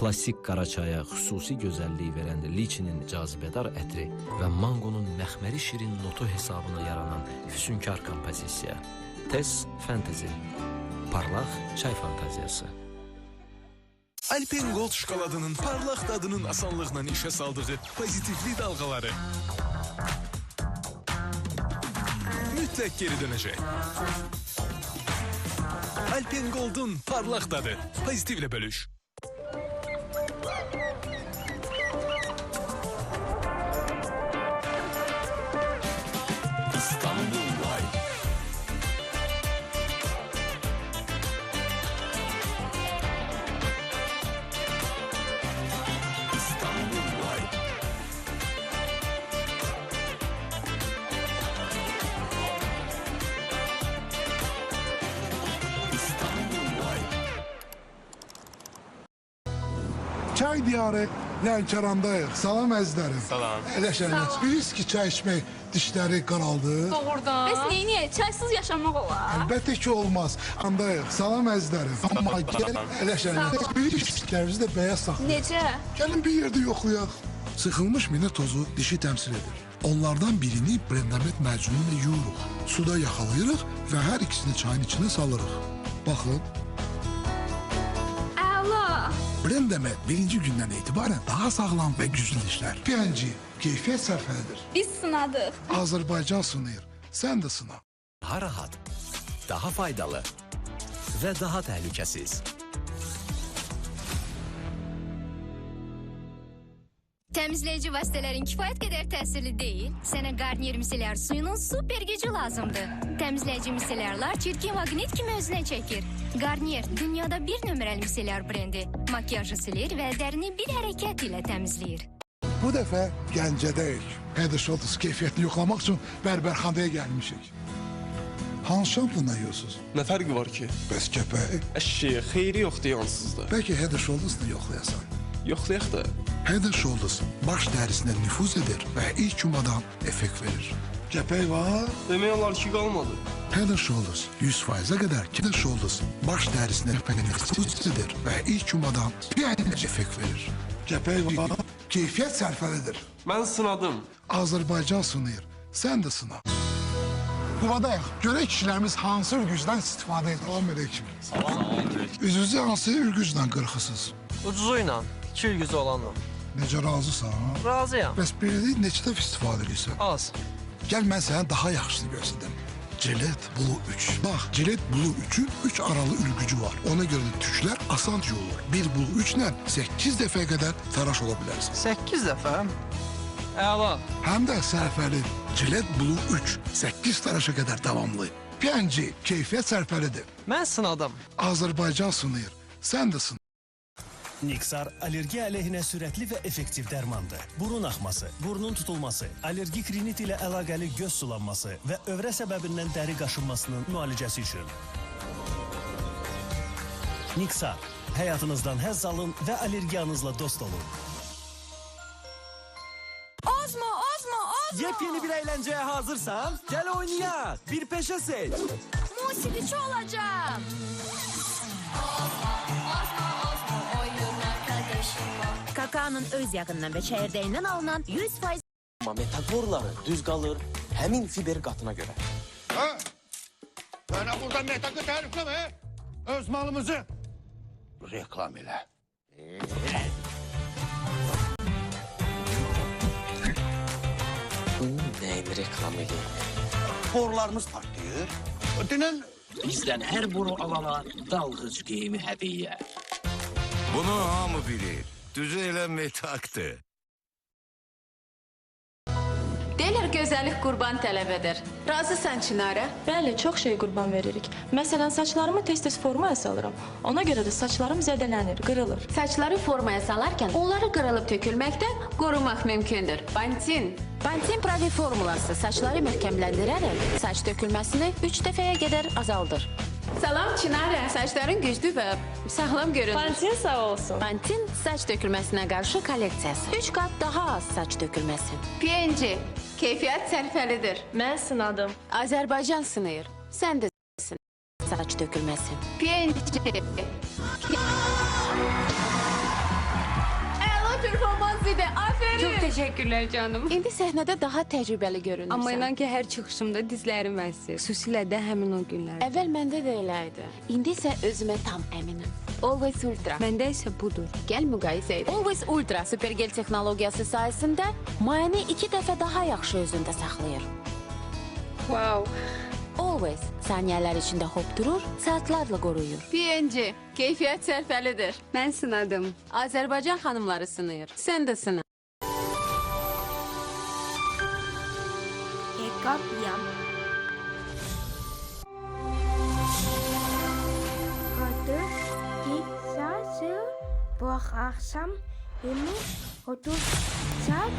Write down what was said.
Klassik qaraçaya xüsusi gözəllik verən liçinin cazibədar ətri və manqonun məxməri şirin notu hesabına yaranan füsunkar kompozisiya. Tez Fantasy. Parlaq çay fantaziyası. Alpen Gold şokoladının parlaq dadının asanlıqla işə saldığı pozitivli dalğaları mütləq geri dönəcək. Alpen Gold'un parlaq dadı. Pozitivlə bölüş. Çay diyarı Lənkərandayıq. Salam əzizlərim. Salam. Eləşəniz. Bilirsiniz ki, çay içmək dişləri qaraldı. Doğrudan. Bəs neyə? Çaysız yaşamaq olar? Əlbəttə ki, olmaz. Andayıq. Salam əzizlərim. Amma gəl eləşəniz. Dişlərinizi də bəyaz saxlayın. Necə? Gəlin bir yerdə yoxlayaq. Sıxılmış minə tozu dişi təmsil edir. Onlardan birini Blendamet məcunu ilə yuyuruq. Suda yaxalayırıq və hər ikisini çayın içine salırıq. Baxın. Blendamet birinci gündən etibarən daha sağlam və güclü dişlər. P&G keyfiyyət sərfəlidir. Biz sınadıq. Azərbaycan sınayır. Sən də sına. Daha rahat, daha faydalı və daha təhlükəsiz. Təmizləyici vasitələrin kifayət qədər təsirli deyil. Sənə Garnier miselər suyunun super gücü lazımdır. Təmizləyici miselərlər çirkin maqnit kimi özünə çəkir. Garnier dünyada bir nömrəli miselər brendi. Makyajı silir və dərini bir hərəkət ilə təmizləyir. Bu dəfə Gəncədəyik. Head & Shoulders keyfiyyətini yoxlamaq üçün bərbərxanaya gəlmişik. Hansı şampunla yiyorsunuz? Nə fərqi var ki? Bəs kəpək. Əşi, xeyri yoxdur yansızda. Bəlkə Head & Shoulders'la yoxlayasan. Yoxlayaq da. Head & Shoulders baş dərisinə nüfuz edir və ilk yumadan effekt verir. Kəpək var. Demək olar ki, qalmadı. Head & Shoulders 100%-ə qədər Head & Shoulders baş dərisinə nüfuz edir və ilk yumadan effekt verir. Kəpək var. Keyfiyyət sərfəlidir. Mən sınadım. Azərbaycan sınayır. Sən də sına. Qubadayıq. Görək kişilərimiz hansı ürgücdən istifadə edir? Salam aleyküm. Üzünüzü hansı ürgücdən qırxısınız? Ucuzu ilə, 2 ülgüzü olanla. Necə razısan? Razıyam. Bəs belə neçə dəfə istifadə edirsən? Az. Gəl mən sənə daha yaxşısını göstərdim. Gillette Blue 3. Bax, Gillette Blue 3'ün 3 aralı ürgücü var. Ona görə də tüklər asan yolur. Bir Blue 3 ilə 8 dəfəyə qədər tıraş ola bilərsən. 8 dəfə? Əla. Həm də sərfəli. Gillette Blue 3 8 tıraşa qədər davamlı. P&G keyfiyyət sərfəlidir. Mən sınadım. Azərbaycan sınayır. Sən də sın. Nixar allergiya əleyhinə sürətli və effektiv dərmandır. Burun axması, burnun tutulması, allergik rinit ilə əlaqəli göz sulanması və övrə səbəbindən dəri qaşınmasının müalicəsi üçün. Nixar, həyatınızdan həzz alın və allergiyanızla dost olun. Ozmo. Yepyeni bir əğləncəyə hazırsan, gəl oynayaq, bir peşə seç. Musiqiçi olacağım. Kakaonun öz yağından və çəyirdəyindən alınan 100%. Amma metaforları düz qalır həmin fiber qatına görə. Ha? Bana buradan ne takı tarifleme. Öz malımızı reklam ile. Neyin reklamı gibi? Borularımız patlıyor. Ötenen Bizdən hər boru alana dalğıc geyimi hədiyyə. Bunu hamı bilir. Düzü eləmək taktı. Deyirlər gözəllik qurban tələb edir. Razısan Çinarə? Bəli, çox şey qurban veririk. Məsələn, saçlarımı tez-tez formaya salıram. Ona görə də saçlarım zədələnir, qırılır. Saçları formaya salarkən onları qırılıb tökülməkdən qorumaq mümkündür. Bantin. Bantin Pravi formulası saçları möhkəmləndirərək saç tökülməsini 3 dəfəyə qədər azaldır. Salam Çinarə. Saçların güclü və sağlam görünür. Bantin sağ olsun. Bantin saç tökülməsinə qarşı kolleksiyası. 3 qat daha az saç tökülməsi. P&G. Keyfiyyət sərfəlidir. Mən sınadım. Azərbaycan sınayır. Sən də saç tökülməsi. P&G. idi. Aferin. Çox təşəkkürlər canım. İndi səhnədə daha təcrübəli görünürsən. Amma inan ki, hər çıxışımda dizlərim əsir. Xüsusilə də həmin o günlər. Əvvəl məndə də elə idi. İndi isə özümə tam əminəm. Always Ultra. Məndə isə budur. Gəl müqayisə edək. Always Ultra supergel texnologiyası sayəsində mayəni 2 dəfə daha yaxşı özündə saxlayır. Wow. Always saniyələr içində hop durur, saatlarla qoruyur. PNG, keyfiyyət sərfəlidir. Mən sınadım. Azərbaycan xanımları sınayır. Sən də sına. Kapıyam. Kode kisah bu akşam ini untuk saat